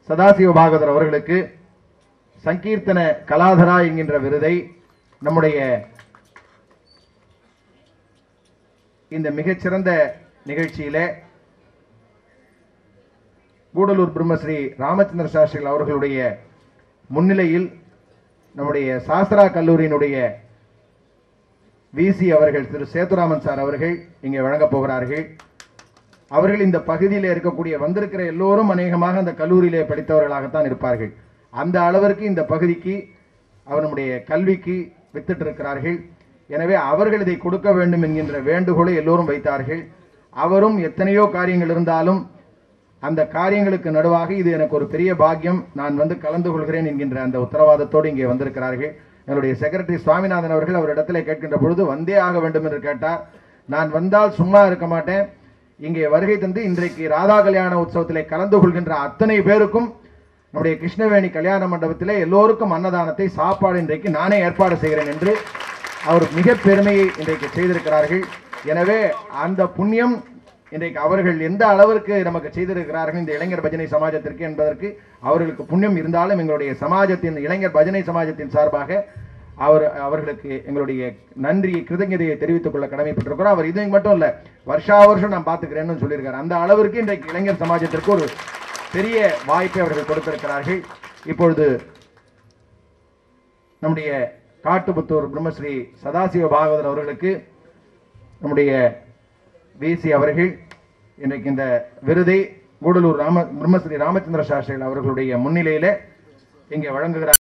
சதாசிவ பாகவதர் அவர்களுக்கு சங்கீர்த்தன கலாதரா என்கின்ற விருதை நம்முடைய இந்த மிகச்சிறந்த நிகழ்ச்சியிலே கூடலூர் பிரம்மஸ்ரீ ராமச்சந்திர சாஸ்திரிகள் அவர்களுடைய முன்னிலையில் நம்முடைய சாஸ்திரா கல்லூரியினுடைய விசி அவர்கள் திரு சேதுராமன் சார் அவர்கள் இங்கே வழங்கப் போகிறார்கள். அவர்கள் இந்த பகுதியில் இருக்கக்கூடிய வந்திருக்கிற எல்லோரும் அநேகமாக அந்த கல்லூரியிலே படித்தவர்களாகத்தான் இருப்பார்கள். அந்த அளவிற்கு இந்த பகுதிக்கு அவர் நம்முடைய கல்விக்கு வித்திட்டு இருக்கிறார்கள். எனவே அவர்கள் இதை கொடுக்க வேண்டும் என்கின்ற வேண்டுகோளை எல்லோரும் வைத்தார்கள். அவரும் எத்தனையோ காரியங்கள் இருந்தாலும் அந்த காரியங்களுக்கு நடுவாக இது எனக்கு ஒரு பெரிய பாக்கியம், நான் வந்து கலந்து கொள்கிறேன் என்கின்ற அந்த உத்தரவாதத்தோடு இங்கே வந்திருக்கிறார்கள். என்னுடைய செக்ரட்டரி சுவாமிநாதன் அவர்கள் அவரிடத்திலே கேட்கின்ற பொழுது வந்தே ஆக வேண்டும் என்று கேட்டார். நான் வந்தால் சும்மா இருக்க மாட்டேன், இங்கே வருகை தந்து இன்றைக்கு ராதா கல்யாண உற்சவத்திலே கலந்து கொள்கின்ற அத்தனை பேருக்கும் நம்முடைய கிருஷ்ணவேணி கல்யாண மண்டபத்திலே எல்லோருக்கும் அன்னதானத்தை சாப்பாடு இன்றைக்கு நானே ஏற்பாடு செய்கிறேன் என்று அவர் மிக பெருமையை இன்றைக்கு செய்திருக்கிறார்கள். எனவே அந்த புண்ணியம் இன்றைக்கு அவர்கள் எந்த அளவிற்கு நமக்கு செய்திருக்கிறார்கள் இந்த இளைஞர் பஜனை சமாஜத்திற்கு என்பதற்கு அவர்களுக்கு புண்ணியம் இருந்தாலும் எங்களுடைய சமாஜத்தின் இளைஞர் பஜனை சமாஜத்தின் சார்பாக அவர்களுக்கு எங்களுடைய நன்றியை கிருதஞதையை தெரிவித்துக் கொள்ள கடமைப்பட்டிருக்கிறோம். அவர் இது மட்டும் இல்ல, வருஷா வருஷம் நான் பார்த்துக்கிறேன்னு சொல்லியிருக்காரு. அந்த அளவிற்கு இன்றைக்கு இளைஞர் சமாஜத்திற்கு ஒரு பெரிய வாய்ப்பை அவர்கள் கொடுத்திருக்கிறார்கள். இப்பொழுது நம்முடைய காட்டுப்புத்தூர் பிரம்மஸ்ரீ சதாசிவ பாகவதர் அவர்களுக்கு நம்முடைய விசி அவர்கள் இன்றைக்கு இந்த விருதை கூடலூர் பிரம்மஸ்ரீ ராமச்சந்திர சாஸ்திரிகள் அவர்களுடைய முன்னிலையில இங்கே வழங்குகிறார்.